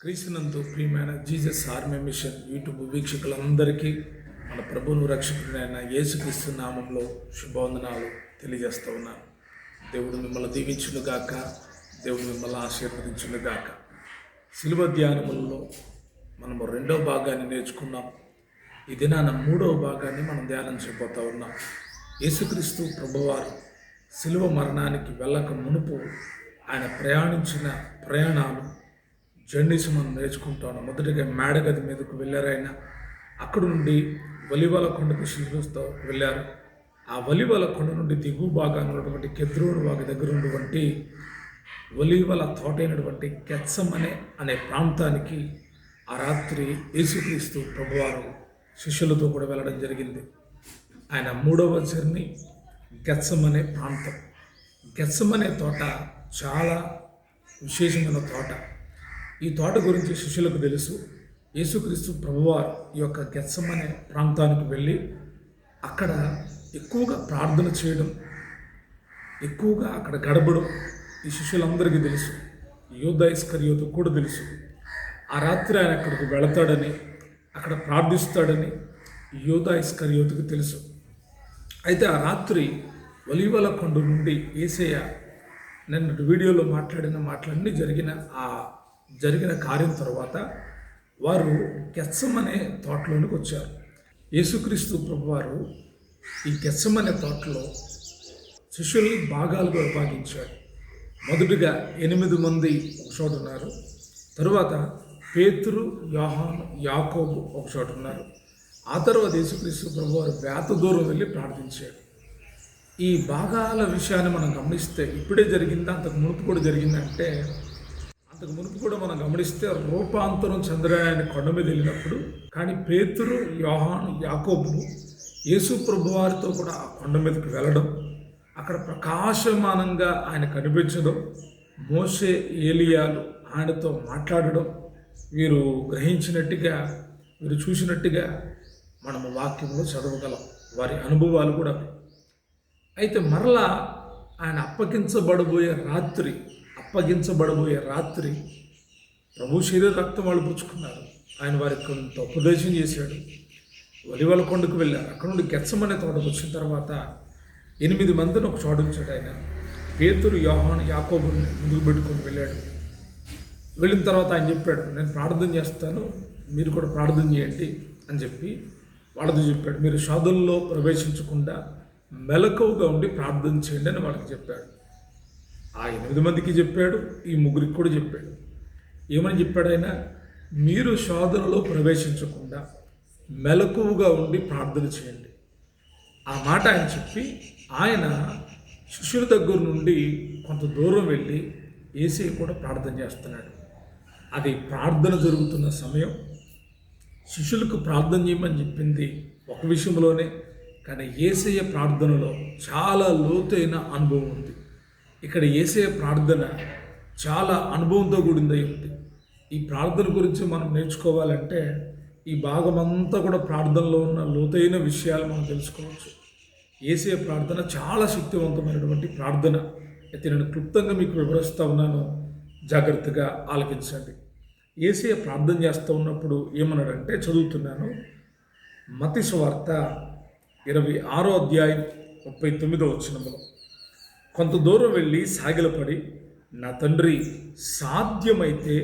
క్రీస్తునందు ప్రియమైన Jesus army machine YouTube వీక్షకులందరికీ మన ప్రభువును రక్షకుడైన యేసుక్రీస్తు నామంలో శుభవందనాలు తెలియజేస్తూ ఉన్నాను. దేవుడు మిమ్మల్ని దీవించునుగాక, దేవుడు మిమ్మల్ని ఆశీర్వదించునుగాక. శిలువ ధ్యానములలో మనము రెండవ భాగాన్ని నేర్చుకున్నాం. ఈ దినాన మూడవ భాగాన్ని మనం ధ్యానం చేయబోతూ ఉన్నాం. యేసుక్రీస్తు ప్రభువారు శిలువ మరణానికి వెళ్ళక మునుపు ఆయన ప్రయాణించిన ప్రయాణాలు జర్నీస్ మనం నేర్చుకుంటాను. మొదటిగా మేడగది మీదకు వెళ్ళారు. అక్కడ నుండి వలివల కొండకు శిలువతో వెళ్ళారు. ఆ వలివల కొండ నుండి దిగువ భాగాన్ని ఉన్నటువంటి కెద్రోను వాగి దగ్గర ఉన్నటువంటి ఒలివల తోట అయినటువంటి గెత్సెమనే అనే ప్రాంతానికి ఆ రాత్రి యేసుక్రీస్తు ప్రభువారు శిష్యులతో కూడా వెళ్ళడం జరిగింది. ఆయన మూడవ జర్నీ గెత్సెమనే ప్రాంతం. గెత్సెమనే తోట చాలా విశేషమైన తోట. ఈ తోట గురించి శిష్యులకు తెలుసు. యేసుక్రీస్తు ప్రభువారు ఈ యొక్క గెత్సెమనే ప్రాంతానికి వెళ్ళి అక్కడ ఎక్కువగా ప్రార్థన చేయడం, ఎక్కువగా అక్కడ గడపడం ఈ శిష్యులందరికీ తెలుసు. యూదా ఇస్కరియోతు కూడా తెలుసు. ఆ రాత్రి ఆయన అక్కడికి వెళతాడని, అక్కడ ప్రార్థిస్తాడని యూదా ఇస్కరియోతుకు తెలుసు. అయితే ఆ రాత్రి ఒలీవల కొండ నుండి యేసయ్య నిన్న వీడియోలో మాట్లాడిన మాటలన్నీ జరిగిన కార్యం తర్వాత వారు గెత్సెమనే తోటలోనికి వచ్చారు. యేసుక్రీస్తు ప్రభువారు ఈ గెత్సెమనే తోటలో శిష్యుల్ని భాగాలుగా విభాగించాడు. మొదటిగా 8 మంది ఒక చోట ఉన్నారు. తరువాత పేతురు, యోహాను, యాకోబు ఒక చోట ఉన్నారు. ఆ తర్వాత యేసుక్రీస్తు ప్రభువారు వేత దూరం వెళ్ళి ప్రార్థించాడు. ఈ భాగాల విషయాన్ని మనం గమనిస్తే ఇప్పుడే జరిగిందా, అంతకు మునుపు కూడా జరిగిందంటే, అంతకు మునుపు కూడా మనం గమనిస్తే రూపాంతరం చంద్రాయన కొండ మీద వెళ్ళినప్పుడు, కానీ పేతురు, యోహాను, యాకోబు యేసు ప్రభువారితో కూడా ఆ కొండ మీదకి వెళ్ళడం, అక్కడ ప్రకాశమానంగా ఆయన కనిపించడం, మోషే, ఏలియాలు ఆయనతో మాట్లాడడం వీరు గ్రహించినట్టుగా, వీరు చూసినట్టుగా మనము వాక్యంలో చదవగలం. వారి అనుభవాలు కూడా. అయితే మరలా ఆయన అప్పగించబడబోయే రాత్రి ప్రభు శరీర రక్తం వాళ్ళు పుచ్చుకున్నారు. ఆయన వారికి కొంత ఉపదేశం చేశాడు. ఒలీవల కొండకు వెళ్ళారు. అక్కడ నుండి గెత్సెమనే తోటకు వచ్చిన తర్వాత 8 మందిని ఒక చోట ఉంచాడు. ఆయన పేతురు, యోహాను, యాకోబుని ముందుకు పెట్టుకొని వెళ్ళాడు. వెళ్ళిన తర్వాత ఆయన చెప్పాడు, నేను ప్రార్థన చేస్తాను, మీరు కూడా ప్రార్థన చేయండి అని చెప్పి వాళ్ళతో చెప్పాడు. మీరు శోధనలో ప్రవేశించకుండా మెలకువగా ఉండి ప్రార్థన చేయండి అని వాళ్ళకి చెప్పాడు. ఆ 8 మందికి చెప్పాడు, ఈ 3 కూడా చెప్పాడు. ఏమని చెప్పాడు ఆయన? మీరు శోధనలో ప్రవేశించకుండా మెలకువగా ఉండి ప్రార్థన చేయండి. ఆ మాట ఆయన చెప్పి ఆయన శిష్యుల దగ్గర నుండి కొంత దూరం వెళ్ళి యేసయ్య కూడా ప్రార్థన చేస్తున్నాడు. అది ప్రార్థన జరుగుతున్న సమయం. శిష్యులకు ప్రార్థన చేయమని చెప్పింది ఒక విషయంలోనే, కానీ యేసయ్య ప్రార్థనలో చాలా లోతైన అనుభవం ఉంది. ఇక్కడ యేసయ్య ప్రార్థన చాలా అనుభవంతో కూడిందై ఉంది. ఈ ప్రార్థన గురించి మనం నేర్చుకోవాలంటే ఈ భాగమంతా కూడా ప్రార్థనలో ఉన్న లోతైన విషయాలు మనం తెలుసుకోవచ్చు. యేసయ్య ప్రార్థన చాలా శక్తివంతమైనటువంటి ప్రార్థన. అయితే నేను క్లుప్తంగా మీకు వివరిస్తూ ఉన్నాను, జాగ్రత్తగా ఆలకించండి. యేసయ్య ప్రార్థన చేస్తూ ఉన్నప్పుడు ఏమన్నాడంటే, చదువుతున్నాను. మత్తయి సువార్త 26వ అధ్యాయం 39వ వచనంలో, కొంత దూరం వెళ్ళి సాగిలపడి, నా తండ్రి, సాధ్యమైతే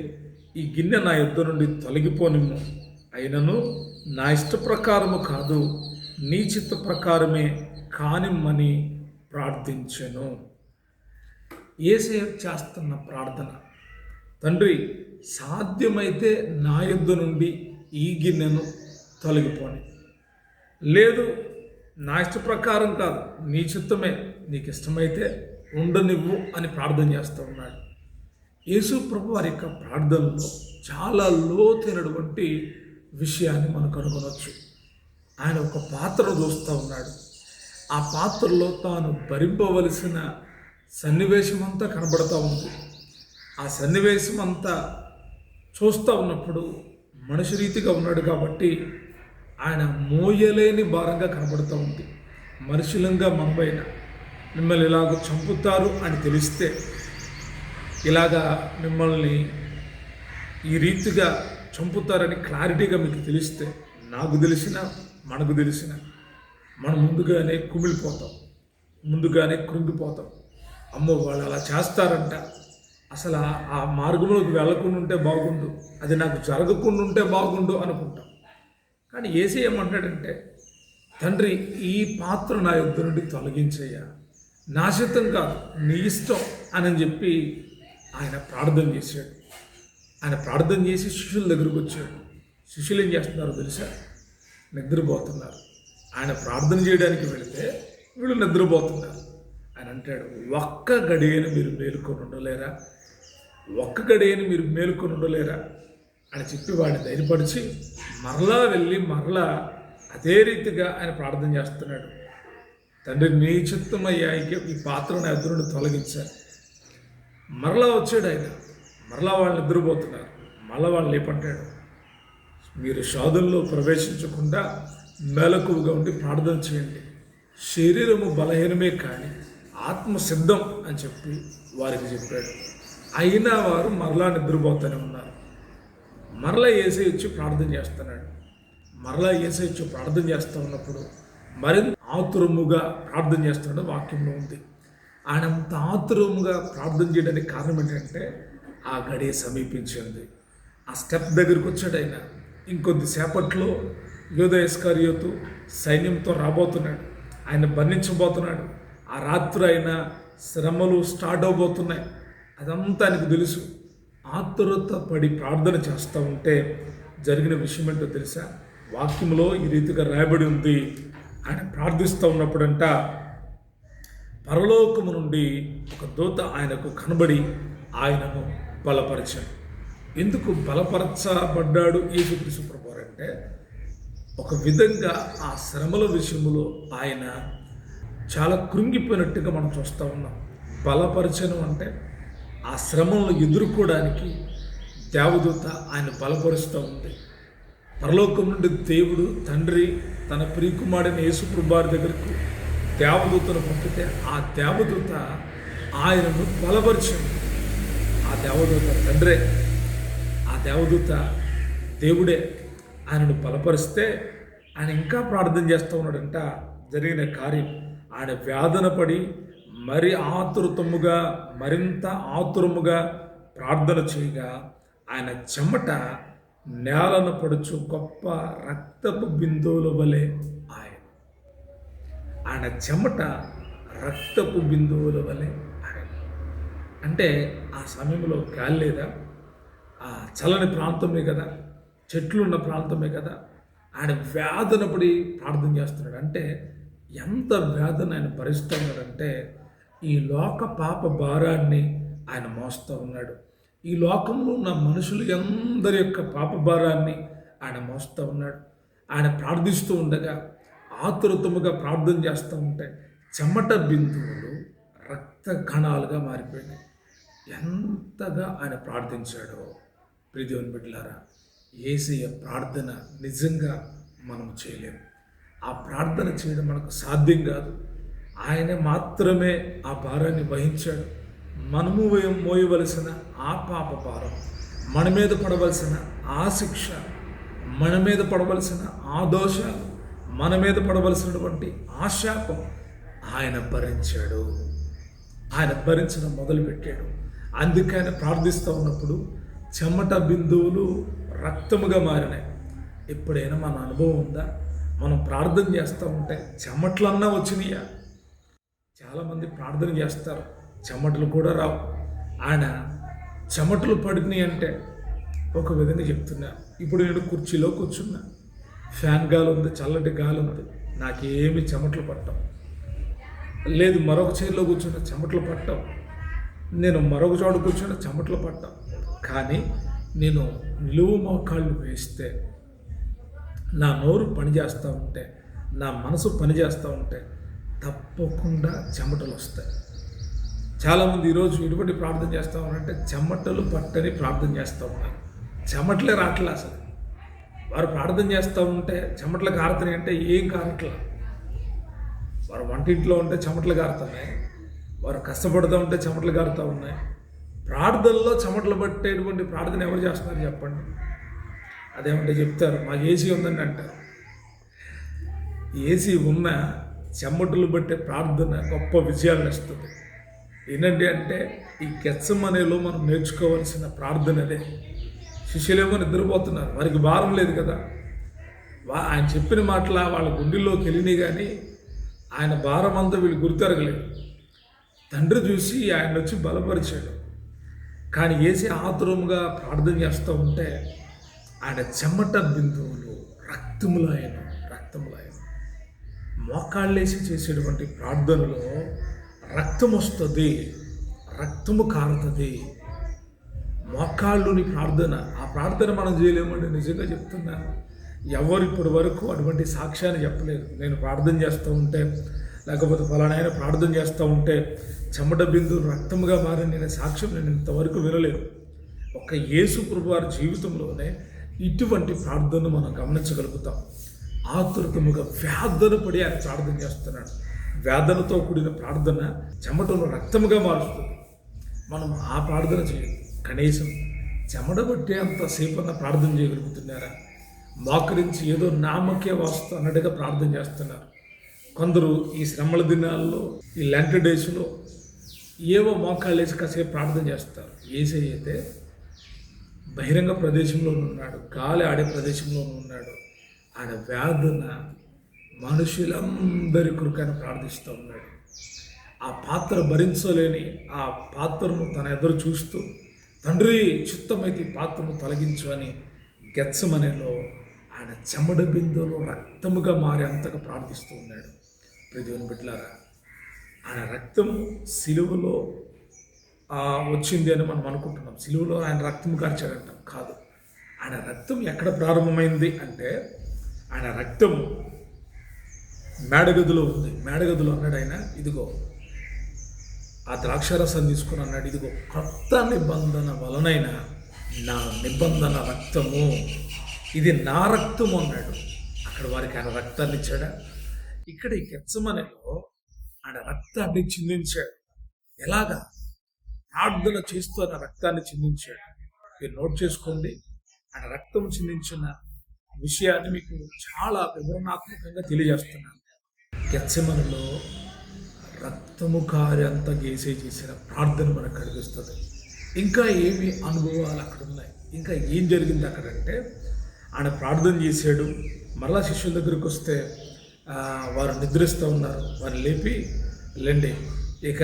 ఈ గిన్నె నా యొద్ద నుండి తొలగిపోనిమ్ము, అయినను నా ఇష్ట ప్రకారము కాదు, నీ చిత్త ప్రకారమే కానిమ్మని ప్రార్థించెను. యేసయ్య చేస్తున్న ప్రార్థన, తండ్రి సాధ్యమైతే నా యొద్ద నుండి ఈ గిన్నెను తొలగిపోని, లేదు నా ఇష్ట ప్రకారం కాదు, నీ చిత్తమే, నీకు ఇష్టమైతే ఉండనివ్వు అని ప్రార్థన చేస్తూ ఉన్నాడు. యేసు ప్రభు వారి యొక్క ప్రార్థనలో చాలా లోతైనటువంటి విషయాన్ని మనం కనుగొనవచ్చు. ఆయన ఒక పాత్ర చూస్తూ ఉన్నాడు. ఆ పాత్రలో తాను భరింపవలసిన సన్నివేశం అంతా కనబడతా ఉంది. ఆ సన్నివేశం అంతా చూస్తూ ఉన్నప్పుడు మనిషి రీతిగా ఉన్నాడు కాబట్టి ఆయన మోయలేని భారంగా కనబడుతూ ఉంది. మనుషులంగా మనపైన మిమ్మల్ని ఇలాగ చంపుతారు అని తెలిస్తే, ఇలాగా మిమ్మల్ని ఈ రీతిగా చంపుతారని క్లారిటీగా మీకు తెలిస్తే, నాకు తెలిసిన మనకు తెలిసిన మనం ముందుగానే కుమిలిపోతాం, ముందుగానే కృంగిపోతాం. అమ్మో వాళ్ళు అలా చేస్తారంట, అసలు ఆ మార్గంలోకి వెళ్ళకుండా ఉంటే బాగుండు, అది నాకు జరగకుండా ఉంటే బాగుండు అనుకుంటాం. కానీ యేసయ్య ఏమంటాడంటే, తండ్రి ఈ పాత్ర నా యొద్ద నుండి తొలగించయ్యా, నా చిత్తం కాదు నీ ఇష్టం అని చెప్పి ఆయన ప్రార్థన చేశాడు. ఆయన ప్రార్థన చేసి శిష్యుల దగ్గరకు వచ్చాడు. శిష్యులు ఏం చేస్తున్నారో తెలుసా? నిద్రపోతున్నారు. ఆయన ప్రార్థన చేయడానికి వెళితే వీళ్ళు నిద్రపోతున్నారు. ఆయన అంటాడు, ఒక్క గడియని మీరు మేలుకొని ఉండలేరా, ఒక్క గడియని మీరు మేలుకొని ఉండలేరా అని చెప్పి వాడిని ధైర్యపరిచి మరలా వెళ్ళి మరలా అదే రీతిగా ఆయన ప్రార్థన చేస్తున్నాడు. తండ్రి నీ చిత్తమయ్యా, ఈ పాత్ర నా ఎదురుని తొలగించారు. మరలా వచ్చాడు ఆయన, మరలా వాళ్ళు నిద్రపోతున్నారు. మరలా వాళ్ళు లేపంటాడు, మీరు శోధనలో ప్రవేశించకుండా మెలకువగా ఉండి ప్రార్థన చేయండి, శరీరము బలహీనమే కానీ ఆత్మ సిద్ధం అని చెప్పి వారికి చెప్పాడు. అయినా వారు మరలా నిద్రపోతూనే ఉన్నారు. మరలా యేసయ్య వచ్చి ప్రార్థన చేస్తున్నాడు. మరలా యేసయ్య వచ్చి ప్రార్థన చేస్తూ ఉన్నప్పుడు మరింత ఆతురముగా ప్రార్థన చేస్తున్నాడు వాక్యంలో ఉంది. ఆయన అంత ఆతురముగా ప్రార్థన చేయడానికి కారణం ఏంటంటే ఆ గడియ సమీపించింది. ఆ స్టెప్ దగ్గరికి వచ్చాడు ఆయన. ఇంకొద్ది సేపట్లో యూదా ఇస్కరియోతు సైన్యంతో రాబోతున్నాడు, ఆయన బంధించబోతున్నాడు. ఆ రాత్రి అయినా శ్రమలు స్టార్ట్ అవబోతున్నాయి, అదంతా ఆయనకు తెలుసు. ఆతురత పడి ప్రార్థన చేస్తూ ఉంటే జరిగిన విషయం ఏంటో తెలుసా? వాక్యంలో ఈ రీతిగా రాయబడి ఉంది. ఆయన ప్రార్థిస్తూ ఉన్నప్పుడంట పరలోకము నుండి ఒక దూత ఆయనకు కనబడి ఆయనను బలపరిచాడు. ఎందుకు బలపరచబడ్డాడు యేసుక్రీస్తు ప్రభువారు అంటే, ఒక విధంగా ఆ శ్రమల విషయంలో ఆయన చాలా కృంగిపోయినట్టుగా మనం చూస్తూ ఉన్నాం. బలపరచను అంటే ఆ శ్రమలను ఎదుర్కోవడానికి దేవదూత ఆయన బలపరుస్తూ ఉంది. పరలోకం నుండి దేవుడు తండ్రి తన ప్రియకుమారుడైన యేసు ప్రభువారి దగ్గరకు దేవదూతను పంపితే ఆ దేవదూత ఆయనను బలపరిచింది. ఆ దేవదూత తండ్రే, ఆ దేవదూత దేవుడే ఆయనను బలపరిస్తే ఆయన ఇంకా ప్రార్థన చేస్తూ ఉన్నాడంట. జరిగిన కార్యం, ఆయన వేదన పడి మరి ఆతురతముగా మరింత ఆతురముగా ప్రార్థన చేయగా ఆయన చెమట నేలను పడుచు గొప్ప రక్తపు బిందువుల వలె ఆయన చెమట రక్తపు బిందువుల వలె ఆయన. అంటే ఆ సమయంలో గాలి లేదా, ఆ చల్లని ప్రాంతమే కదా, చెట్లు ఉన్న ప్రాంతమే కదా. ఆయన వేదన పడి ప్రార్థన చేస్తున్నాడు. అంటే ఎంత వేదన ఆయన భరిస్తూ ఉన్నాడంటే, ఈ లోక పాప భారాన్ని ఆయన మోస్తూ ఉన్నాడు. ఈ లోకంలో ఉన్న మనుషులు అందరి యొక్క పాప భారాన్ని ఆయన మోస్తూ ఉన్నాడు. ఆయన ప్రార్థిస్తూ ఉండగా ఆతురతముగా ప్రార్థన చేస్తూ ఉంటే చెమట బిందువులు రక్త కణాలుగా మారిపోయినాయి. ఎంతగా ఆయన ప్రార్థించాడో ప్రియదేవుని బిడ్డలారా, యేసయ్య ప్రార్థన నిజంగా మనం చేయలేము. ఆ ప్రార్థన చేయడం మనకు సాధ్యం కాదు. ఆయన మాత్రమే ఆ భారాన్ని వహించాడు. మనము మోయవలసిన ఆ పాప భారం, మన మీద పడవలసిన ఆ శిక్ష, మన మీద పడవలసిన ఆ దోషాలు, మన మీద పడవలసినటువంటి ఆ శాపం ఆయన భరించాడు. ఆయన భరించడం మొదలుపెట్టాడు. అందుకే ఆయన ప్రార్థిస్తూ ఉన్నప్పుడు చెమట బిందువులు రక్తముగా మారినాయి. ఎప్పుడైనా మన అనుభవం ఉందా? మనం ప్రార్థన చేస్తూ ఉంటే చెమటలన్నా వచ్చినాయా? చాలామంది ప్రార్థన చేస్తారు, చెమటలు కూడా రావు. ఆయన చెమటలు పడినాయి అంటే ఒక విధంగా చెప్తున్నా. ఇప్పుడు నేను కుర్చీలో కూర్చున్నా, ఫ్యాన్ గాలి ఉంది, చల్లటి గాలి ఉంది, నాకేమి చెమటలు పట్టవు. లేదు మరొక చైర్లో కూర్చున్న చెమటలు పట్టవు, నేను మరొక చోట కూర్చున్న చెమటలు పట్టవు. కానీ నేను నిలువు మోకాళ్ళు వేస్తే, నా నోరు పనిచేస్తూ ఉంటే, నా మనసు పనిచేస్తూ ఉంటే తప్పకుండా చెమటలు వస్తాయి. చాలామంది ఈరోజు ఇటువంటి ప్రార్థన చేస్తూ ఉన్నారంటే చెమటలు పట్టని ప్రార్థన చేస్తూ ఉన్నారు. చెమటలే రావట్లే అసలు. వారు ప్రార్థన చేస్తూ ఉంటే చెమటలు కారుతున్నాయి అంటే ఏం కారట్లా. వారు వంటింట్లో ఉంటే చెమటలు కారుతున్నాయి, వారు కష్టపడుతూ ఉంటే చెమటలు కారుతూ ఉన్నాయి, ప్రార్థనలో చెమటలు పట్టేటువంటి ప్రార్థన ఎవరు చేస్తున్నారు చెప్పండి? అదేమంటే చెప్తారు, మాకు ఏసీ ఉందని అంటారు. ఏసీ ఉన్న చెమటలు పట్టే ప్రార్థన గొప్ప విజయాలను ఇస్తుంది. ఏంటంటే అంటే ఈ గెత్సెమనేలో మనం నేర్చుకోవాల్సిన ప్రార్థన అదే. శిష్యులేమో నిద్రపోతున్నారు, వారికి భారం లేదు కదా. ఆయన చెప్పిన మాటల వాళ్ళ గుండెల్లోకి వెళ్ళినాయి, కానీ ఆయన భారం అంతా వీళ్ళు గుర్తెరగలేదు. తండ్రి చూసి ఆయన వచ్చి బలపరిచాడు. కానీ ఏసీ ఆతురముగా ప్రార్థన చేస్తూ ఉంటే ఆయన చెమట బిందువులు రక్తములాయన. మోకాళ్ళేసి చేసేటువంటి ప్రార్థనలో రక్తం వస్తుంది, రక్తము కారుతుంది. మోకాళ్ళుని ప్రార్థన, ఆ ప్రార్థన మనం చేయలేమండి. నిజంగా చెప్తున్నాను, ఎవరు ఇప్పటి వరకు అటువంటి సాక్ష్యాన్ని చెప్పలేదు. నేను ప్రార్థన చేస్తూ ఉంటే, లేకపోతే ఫలానాయన ప్రార్థన చేస్తూ ఉంటే చెమట బిందువు రక్తముగా మారిన నేను సాక్ష్యం నేను ఇంతవరకు వినలేదు. ఒక్క యేసు ప్రభు వారి జీవితంలోనే ఇటువంటి ప్రార్థనను మనం గమనించగలుగుతాం. ఆతురతముగా వేదన పడి ఆయన ప్రార్థన చేస్తున్నాడు. వేదనతో కూడిన ప్రార్థన చెమటను రక్తముగా మారుస్తుంది. మనం ఆ ప్రార్థన చేయాలి. కనీసం చెమట పట్టే అంతసేపు అన్న ప్రార్థన చేయగలుగుతున్నారా? మోకరించి ఏదో నామకే వాస్తు అన్నట్టుగా ప్రార్థన చేస్తున్నారు. కొందరు ఈ శ్రమల దినాల్లో, ఈ లెంట్ డేస్లో ఏవో మోకాళ్ళు వేసి కాసేపు ప్రార్థన చేస్తారు. ఏసై అయితే బహిరంగ ప్రదేశంలోనూ ఉన్నాడు, గాలి ఆడే ప్రదేశంలోనూ ఉన్నాడు. ఆయన వేదన మనుషులందరి కొరకైనా ప్రార్థిస్తూ ఉన్నాడు. ఆ పాత్ర భరించలేని ఆ పాత్రను తన ఎదురు చూస్తూ, తండ్రి చిత్తమైతే ఈ పాత్రను తొలగించు అని గెత్సెమనేలో ఆయన చెమట బిందువులో రక్తముగా మారి అంతగా ప్రార్థిస్తూ ఉన్నాడు. దేవుని బిడ్డలారా, ఆయన రక్తం సిలువలో వచ్చింది అని మనం అనుకుంటున్నాం. సిలువలో ఆయన రక్తం కార్చాడంటాం. కాదు, ఆయన రక్తం ఎక్కడ ప్రారంభమైంది అంటే ఆయన రక్తము మేడగదిలో ఉంది. మేడగదిలో అన్నాడు ఆయన, ఇదిగో ఆ ద్రాక్షారసం తీసుకుని అన్నాడు, ఇదిగో కొత్త నిబంధన వలనైన నా నిబంధన రక్తము, ఇది నా రక్తము అన్నాడు. అక్కడ వారికి ఆయన రక్తాన్ని ఇచ్చాడా? ఇక్కడ ఈ గెత్సెమనేలో ఆయన రక్తాన్ని చిందించాడు. ఎలాగా? ప్రార్థన చేస్తూ ఆయన రక్తాన్ని చిందించాడు. మీరు నోట్ చేసుకోండి. ఆయన రక్తం చిందించిన విషయాన్ని మీకు చాలా వివరణాత్మకంగా తెలియజేస్తున్నాను. గెత్సెమనేలో రక్తము కార్యంత గేసే చేసిన ప్రార్థన మనకు కనిపిస్తుంది. ఇంకా ఏమి అనుభవాలు అక్కడ ఉన్నాయి, ఇంకా ఏం జరిగింది అక్కడంటే, ఆయన ప్రార్థన చేశాడు. మరలా శిష్యుల దగ్గరికి వస్తే వారు నిద్రిస్తూ ఉన్నారు. వారు లేపి, లేండి ఇక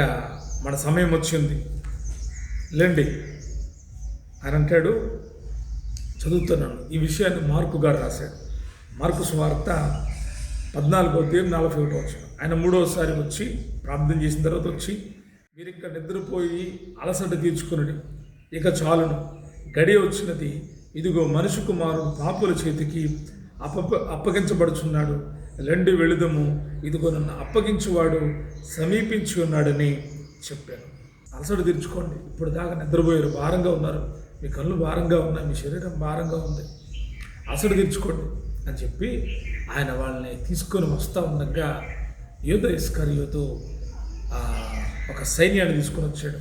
మన సమయం వచ్చింది, లేండి అని అంటాడు. చదువుతున్నాను, ఈ విషయాన్ని మార్కు గారు రాశాడు. మార్కు సువార్త 14:41. ఆయన మూడవసారి వచ్చి ప్రార్థన చేసిన తర్వాత వచ్చి, మీరు ఇంకా నిద్రపోయి అలసట తీర్చుకుని ఇక చాలును, గడియ వచ్చినది, ఇదిగో మనిషి కుమారుడు పాపుల చేతికి అప్పగించబడుచున్నాడు, లెండి వెళుదము, ఇదిగో నన్ను అప్పగించువాడు సమీపించి ఉన్నాడని చెప్పాను. అలసట తీర్చుకోండి. ఇప్పుడు దాకా నిద్రపోయారు, భారంగా ఉన్నారు, మీ కళ్ళు భారంగా ఉన్నాయి, మీ శరీరం భారంగా ఉంది, అలసట తీర్చుకోండి అని చెప్పి ఆయన వాళ్ళని తీసుకొని వస్తూ ఉండగా యూదా ఇస్కరియోతు ఒక సైన్యాన్ని తీసుకొని వచ్చాడు.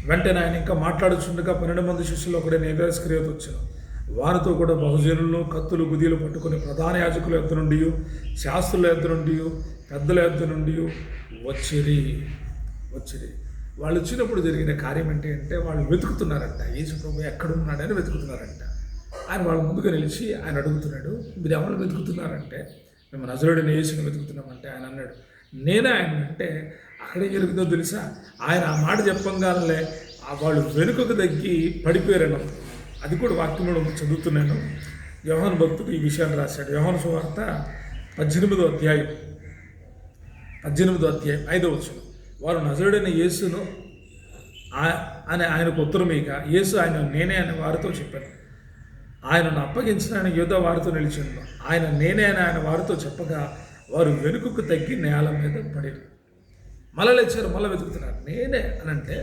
వెంటనే ఆయన ఇంకా మాట్లాడుచుండగా 12 మంది శిష్యులు ఒకడైన యూదా ఇస్కరియోతు వచ్చాను. వారితో కూడా బహుజనులను కత్తులు గుదీలు పట్టుకుని ప్రధాన యాజకుల యొద్ద నుండి, శాస్త్రుల యొద్ద నుండి, పెద్దల యొద్ద నుండి వచ్చిరి. వాళ్ళు వచ్చినప్పుడు జరిగిన కార్యం ఏంటంటే, వాళ్ళు వెతుకుతున్నారంట, యేసు ప్రభు ఎక్కడున్నాడని వెతుకుతున్నారంట. ఆయన వాళ్ళ ముందుగా నిలిచి ఆయన అడుగుతున్నాడు, మీరు ఎవరు వెతుకుతున్నారంటే, మేము నజరేయుడైన యేసుని వెతుకుతున్నామంటే ఆయన అన్నాడు, నేనే ఆయన. అంటే అక్కడేం జరుగుతుందో తెలుసా? ఆయన ఆ మాట చెప్పంగానే వాళ్ళు వెనుకకు తగ్గి పడిపోయారన్న. అది కూడా వాక్యంలో చదువుతున్నాను. యోహాను భక్తుడు ఈ విషయాన్ని రాశాడు. యోహాను సువార్త 18వ అధ్యాయం 5వ వచనం. వారు నజరేయుడైన యేసును అని ఆయనకు ఉత్తరమీక, యేసు ఆయన నేనే అని వారితో చెప్పాను. ఆయనను అప్పగించిన ఆయన యూదా వారితో నిలిచిండు. ఆయన నేనే అని ఆయన వారితో చెప్పగా వారు వెనుకకు తగ్గి నేల మీద పడారు. మళ్ళీ లేచారు, మళ్ళీ వెతుకుతున్నారు. నేనే అని అంటే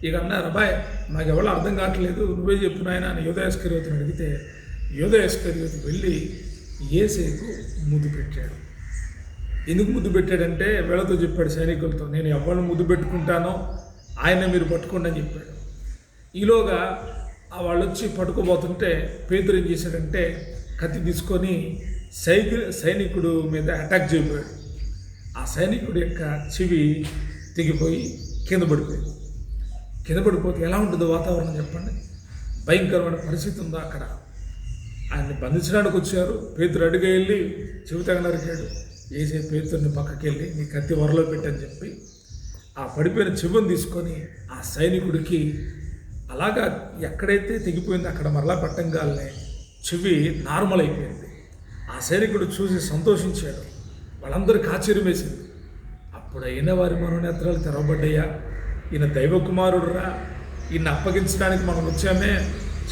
ఇక అన్నారు, అబ్బాయి నాకు ఎవరో అర్థం కావట్లేదు, నువ్వే చెప్పు నాయన అని యూదా ఇస్కరియోతుని అడిగితే, యూదా ఇస్కరియోతు వెళ్ళి యేసుకు ముద్దు పెట్టాడు. ఎందుకు ముద్దు పెట్టాడంటే వీళ్ళతో చెప్పాడు, సైనికులతో, నేను ఎవరిని ముద్దు పెట్టుకుంటానో ఆయన మీరు పట్టుకోండి అని చెప్పాడు. ఈలోగా వాళ్ళు వచ్చి పట్టుకోబోతుంటే పేతురు ఏం చేశాడంటే కత్తి తీసుకొని సైనికుడు మీద అటాక్ చేయబోయాడు. ఆ సైనికుడి యొక్క చెవి తెగిపోయి కింద పడిపోయింది. కింద పడిపోతే ఎలా ఉంటుందో వాతావరణం చెప్పండి. భయంకరమైన పరిస్థితి ఉందా అక్కడ. ఆయన్ని బంధించడానికి వచ్చారు. పేతురు అడుగు వెళ్ళి చెవి తెగ నరికాడు. వేసే పేతుర్ని పక్కకి వెళ్ళి నీ కత్తి వరలో పెట్టని చెప్పి ఆ పడిపోయిన చెవిని తీసుకొని ఆ సైనికుడికి అలాగా ఎక్కడైతే తెగిపోయిందో అక్కడ మరలా పట్టంగానే చెవి నార్మల్ అయిపోయింది. ఆ సైనికుడు చూసి సంతోషించాడు. వాళ్ళందరికీ ఆశ్చర్యం వేసింది. అప్పుడు అయిన వారి మనోనేత్రాలు తెరవబడ్డాయా, ఈయన దైవకుమారుడురా, ఈయన అప్పగించడానికి మనం వచ్చామే,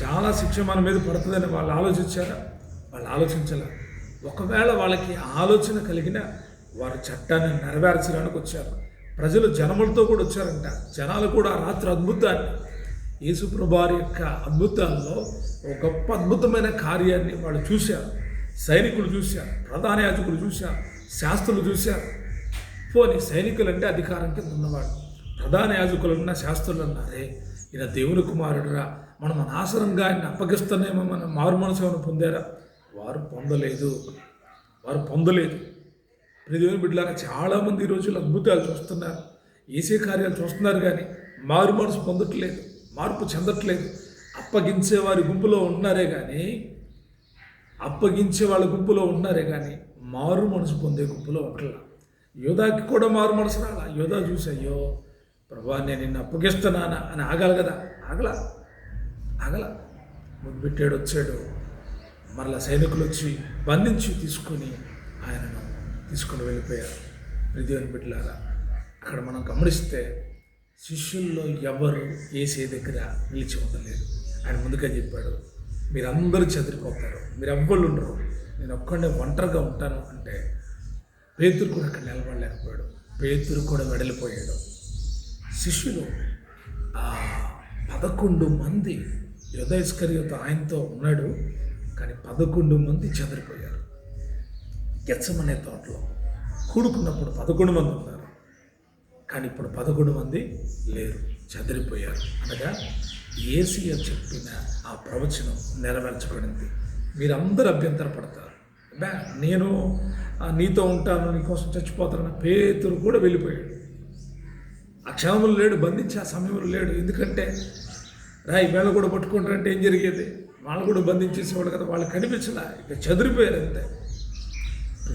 చాలా శిక్ష మన మీద పడుతుందని వాళ్ళు ఆలోచించారా? వాళ్ళు ఆలోచించాల. ఒకవేళ వాళ్ళకి ఆలోచన కలిగిన వారు చట్టాన్ని నెరవేర్చడానికి వచ్చారు. ప్రజలు జనములతో కూడా వచ్చారంట. జనాలు కూడా రాత్రి అద్భుతాన్ని, యేసుప్రభు వారి యొక్క అద్భుతాల్లో ఒక గొప్ప అద్భుతమైన కార్యాన్ని వాళ్ళు చూశారు. సైనికులు చూశారు, ప్రధాన యాజకులు చూశారు, శాస్త్రులు చూశారు. పోనీ సైనికులు అంటే అధికారం కింద ఉన్నవాడు, ప్రధాన యాజకులున్న శాస్త్రులు అన్నారే ఈయన దేవుని కుమారుడురా, మనం అనవసరంగా ఆయన అప్పగిస్తున్నామో మనం మారు మనసు పొందారా? వారు పొందలేదు. దేవుని బిడ్డలాగా చాలామంది ఈ రోజులు అద్భుతాలు చూస్తున్నారు, ఏసే కార్యాలు చూస్తున్నారు, కానీ మారు మనసు పొందట్లేదు, మార్పు చెందట్లేదు. అప్పగించే గుంపులో ఉన్నారే కానీ మారు మనసు పొందే గుంపులో ఉంటలా. యోధాకి కూడా మారు మనసు రాలా. యోధా చూసి అయ్యో ప్రభా నేను నిన్ను అప్పగిస్తున్నానా అని ఆగాలి కదా, ఆగల ముద్దుపెట్టాడు. వచ్చాడు. మరలా సైనికులు వచ్చి బంధించి తీసుకొని ఆయనను తీసుకొని వెళ్ళిపోయారు. దేవుని బిడ్డలారా, అక్కడ మనం గమనిస్తే శిష్యుల్లో ఎవరు యేసే దగ్గర నిలిచి ఉండలేదు. ఆయన ముందుగా చెప్పాడు, మీరందరూ చెదిరిపోతారు, మీరు ఎవ్వరు ఉండరు, నేను ఒక్కడే ఒంటరిగా ఉంటాను అంటే పేతురు కూడా అక్కడ నిలబడలేకపోయాడు. పేతురు కూడా వెడలిపోయాడు. శిష్యులు 11 మంది, యూదా ఇస్కరియోతు ఆయనతో ఉన్నాడు, కానీ 11 మంది చెదిరిపోయారు. గెత్సెమనే తోటలో కూడుకున్నప్పుడు 11 మంది ఉన్నారు, కానీ ఇప్పుడు 11 మంది లేరు, చెదిరిపోయారు. అనగా యేసయ్య చెప్పిన ఆ ప్రవచనం నెరవేర్చబడింది. మీరందరూ అభ్యంతరపడతారు, నేను నీతో ఉంటాను, నీకోసం చచ్చిపోతానన్న పేతురు కూడా వెళ్ళిపోయాడు. ఆ క్షణంలో లేడు, బంధించి ఆ సమయంలో లేడు. ఎందుకంటే వీళ్ళు కూడా పట్టుకుంటారంటే ఏం జరిగేది? వాళ్ళు కూడా బంధించేసేవాడు కదా, వాళ్ళు కనిపించలా, ఇక చెదిరిపోయారు అంతే.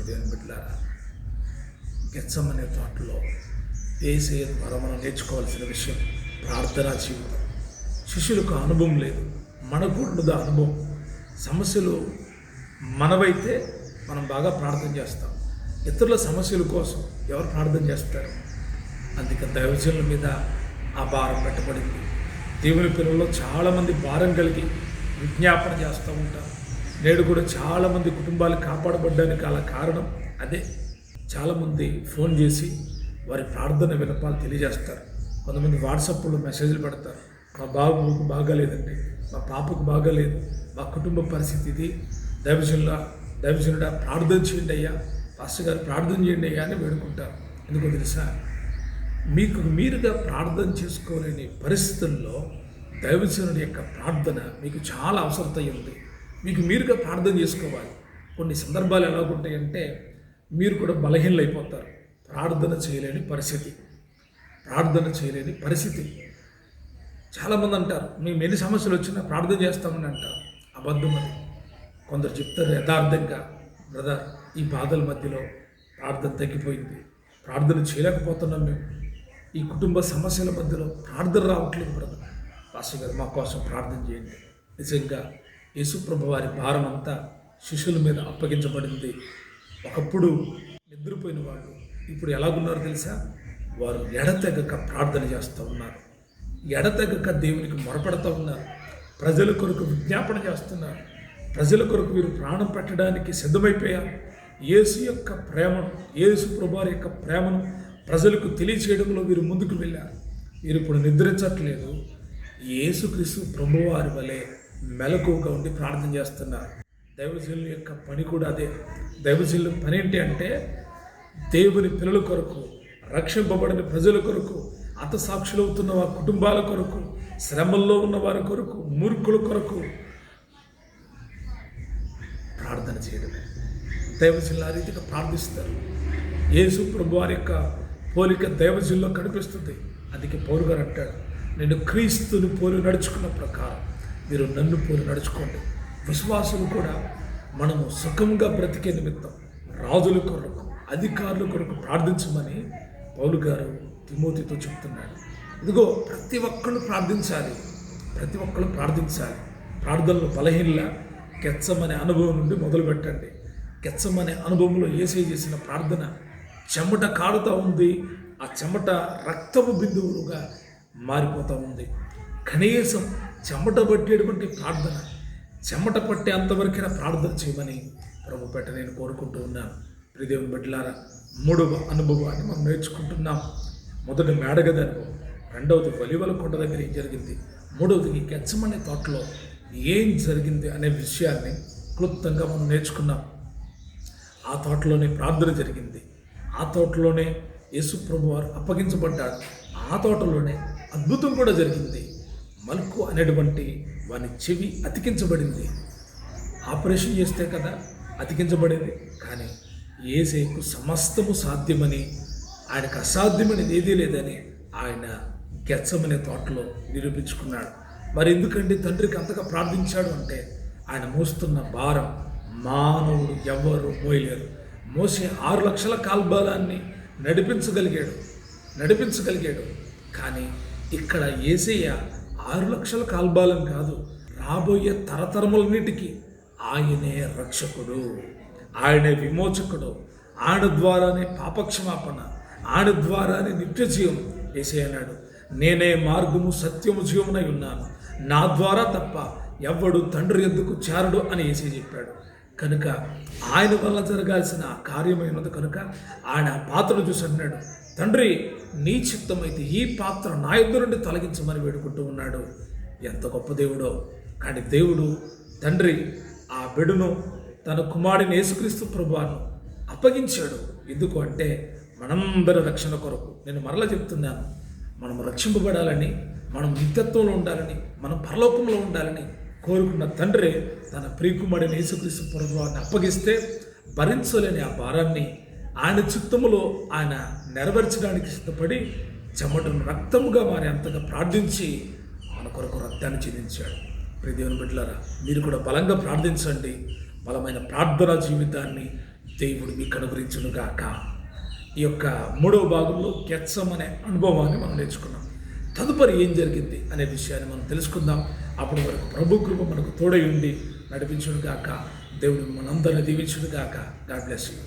దేవుని బిడ్డలారా, గెత్సెమనే తోటలో యేసయ్య ద్వారా మనం నేర్చుకోవాల్సిన విషయం ప్రార్థనా జీవితం. శిష్యులకు అనుభవం లేదు, మనకు ఉండదు అనుభవం. సమస్యలు మనవైతే మనం బాగా ప్రార్థన చేస్తాం, ఇతరుల సమస్యల కోసం ఎవరు ప్రార్థన చేస్తారు? అందుకే దైవజనుల మీద ఆ భారం పెట్టబడింది. దేవుని పిల్లల్లో చాలామంది భారం కలిగి విజ్ఞాపన చేస్తూ ఉంటారు. నేడు కూడా చాలామంది కుటుంబాలు కాపాడబడ్డానికి అలా కారణం అదే. చాలామంది ఫోన్ చేసి వారి ప్రార్థన విన్నపాలు తెలియజేస్తారు. కొంతమంది వాట్సాప్లో మెసేజ్లు పెడతారు, మా బాబుకు బాగాలేదండి, మా పాపకు బాగాలేదు, మా కుటుంబ పరిస్థితి ఇది, దైవజనుడా ప్రార్థన చేయండి అయ్యా, పాస్టర్ గారు ప్రార్థన చేయండి అయ్యా అని వేడుకుంటారు. ఎందుకో తెలుసా? మీకు మీరుగా ప్రార్థన చేసుకోలేని పరిస్థితుల్లో దైవజనుడి యొక్క ప్రార్థన మీకు చాలా అవసరత ఉంది. మీకు మీరుగా ప్రార్థన చేసుకోవాలి. కొన్ని సందర్భాలు ఎలా ఉంటాయంటే మీరు కూడా బలహీనలు అయిపోతారు. ప్రార్థన చేయలేని పరిస్థితి. చాలామంది అంటారు, మేము ఎన్ని సమస్యలు వచ్చినా ప్రార్థన చేస్తామని అంటారు. అబద్ధం అది. కొందరు చెప్తారు యథార్థంగా, బ్రదర్ ఈ బాధల మధ్యలో ప్రార్థన తగ్గిపోయింది, ప్రార్థన చేయలేకపోతున్నాం, మేము ఈ కుటుంబ సమస్యల మధ్యలో ప్రార్థన రావట్లేదు బ్రదర్, పాస్టర్ గారు మా కోసం ప్రార్థన చేయండి. నిజంగా యేసుప్రభు వారి భారం అంతా శిష్యుల మీద అప్పగించబడింది. ఒకప్పుడు నిద్రపోయిన వాళ్ళు ఇప్పుడు ఎలాగున్నారో తెలుసా? వారు ఎడతెగక ప్రార్థన చేస్తూ ఉన్నారు, ఎడతెగక దేవునికి మొరపెడతా ఉన్నారు, ప్రజల కొరకు విజ్ఞాపన చేస్తున్నారు, ప్రజల కొరకు వీరు ప్రాణం పెట్టడానికి సిద్ధమైపోయారు. యేసు యొక్క ప్రేమను, యేసు ప్రభువారి యొక్క ప్రేమను ప్రజలకు తెలియచేయడంలో వీరు ముందుకు వెళ్ళారు. వీరు ఇప్పుడు నిద్రించట్లేదు, యేసుక్రీస్తు ప్రభువారి వలె మెలకువగా ఉండి ప్రార్థన చేస్తున్నారు. దైవజనుల యొక్క పని కూడా అదే. దైవజనుల పని ఏంటి అంటే దేవుని పిల్లల కొరకు, రక్షింపబడిన ప్రజల కొరకు, హతసాక్షులవుతున్న వారి కుటుంబాల కొరకు శ్రమల్లో ఉన్న వారి కొరకు, మూర్ఖుల కొరకు ప్రార్థన చేయడమే. దైవజనులు ఆ రీతిగా ప్రార్థిస్తారు. యేసు ప్రభు వారి యొక్క పోలిక దైవజనుల్లో కనిపిస్తుంది. అందుకే పౌలు గారు అంటాడు, నేను క్రీస్తుని పోలి నడుచుకున్న ప్రకారం మీరు నన్ను పోలి నడుచుకోండి. విశ్వాసులు కూడా మనము సుఖంగా బ్రతికే నిమిత్తం రాజుల కొరకు, అధికారుల కొరకు ప్రార్థించమని పౌలు గారు తిమోతితో చెప్తున్నాడు. ఇదిగో ప్రతి ఒక్కళ్ళు ప్రార్థించాలి, ప్రతి ఒక్కళ్ళు ప్రార్థించాలి. ప్రార్థనలు బలహీనల గెత్సెమనే అనుభవం నుండి మొదలు పెట్టండి. గెత్సెమనే అనుభవంలో యేసయ్య చేసిన ప్రార్థన చెమట కారుతూ ఉంది. ఆ చెమట రక్తపు బిందువులుగా మారిపోతూ ఉంది. కనీసం చెమట పట్టేటువంటి ప్రార్థన, చెమట పట్టే అంతవరకైనా ప్రార్థన చేయమని ప్రభు పెట్ట నేను కోరుకుంటూ ఉన్నాను. ప్రియదేవుని బిడ్డలారా, మూడవ అనుభవాన్ని మనం నేర్చుకుంటున్నాం. మొదటి మేడగది అనుభవం, రెండవది ఒలీవల కొండ దగ్గర ఏం జరిగింది, మూడవది ఈ గెత్సెమనే తోటలో ఏం జరిగింది అనే విషయాన్ని క్లుప్తంగా మనం నేర్చుకున్నాం. ఆ తోటలోనే ప్రార్థన జరిగింది, ఆ తోటలోనే యేసు ప్రభు వారు అప్పగించబడ్డాడు, ఆ తోటలోనే అద్భుతం కూడా జరిగింది. మల్కు అనేటువంటి వాని చెవి అతికించబడింది. ఆపరేషన్ చేస్తే కదా అతికించబడింది. కానీ యేసయ్యకు సమస్తము సాధ్యమని, ఆయనకు అసాధ్యమనేది ఏదీ లేదని ఆయన గెత్సెమనే తోటలో నిరూపించుకున్నాడు. మరి ఎందుకంటే తండ్రికి అంతగా ప్రార్థించాడు అంటే ఆయన మోస్తున్న భారం మానవుడు ఎవ్వరు మోయలేరు. మోసే 6 లక్షల కాల్బలాన్ని నడిపించగలిగాడు. కానీ ఇక్కడ యేసయ్య 6 లక్షల కాల్బాలం కాదు, రాబోయే తరతరములన్నిటికీ ఆయనే రక్షకుడు, ఆయనే విమోచకుడు. ఆయన ద్వారానే పాపక్షమాపణ, ఆయన ద్వారానే నిత్య జీవం. యేసయ్య అన్నాడు, నేనే మార్గము సత్యము జీవమునై ఉన్నాను, నా ద్వారా తప్ప ఎవ్వడు తండ్రి యొద్దకు చేరడు అని యేసయ్య చెప్పాడు. కనుక ఆయన వల్ల జరగాల్సిన కార్యమైనది కనుక ఆయన పాత్రను చూసి అన్నాడు, తండ్రి నీ చిత్తమైతే ఈ పాత్ర నా యొద్ద నుండి తొలగించమని వేడుకుంటూ ఉన్నాడు. ఎంత గొప్ప దేవుడో! కానీ దేవుడు తండ్రి ఆ బిడ్డను తన కుమారుడిని యేసుక్రీస్తు ప్రభువును అప్పగించాడు. ఎందుకు అంటే మనందరి రక్షణ కొరకు. నేను మరలా చెప్తున్నాను, మనం రక్షింపబడాలని, మనం నిత్యత్వంలో ఉండాలని, మనం పరలోకంలో ఉండాలని కోరుకున్న తండ్రి తన ప్రియకుమారుడైన యేసుక్రీస్తు ప్రభువుని అప్పగిస్తే భరించలేని ఆ భారాన్ని ఆయన చిత్తములో ఆయన నెరవేర్చడానికి సిద్ధపడి చెమటను రక్తముగా మారి అంతగా ప్రార్థించి మన కొరకు రక్తాన్ని చెందించాడు. ప్రియ దేవుని బిడ్డలారా, మీరు కూడా బలంగా ప్రార్థించండి. బలమైన ప్రార్థనా జీవితాన్ని దేవుడు మీకు అనుగ్రహించునుగాక. ఈ యొక్క మూడవ భాగంలో గెత్సెమనే అనుభవాన్ని మనం నేర్చుకున్నాం. తదుపరి ఏం జరిగింది అనే విషయాన్ని మనం తెలుసుకుందాం. అప్పటి వరకు ప్రభు కృప మనకు తోడై ఉండి నడిపించునుగాక. దేవుడు మనందరిని దీవించునుగాక. God bless you.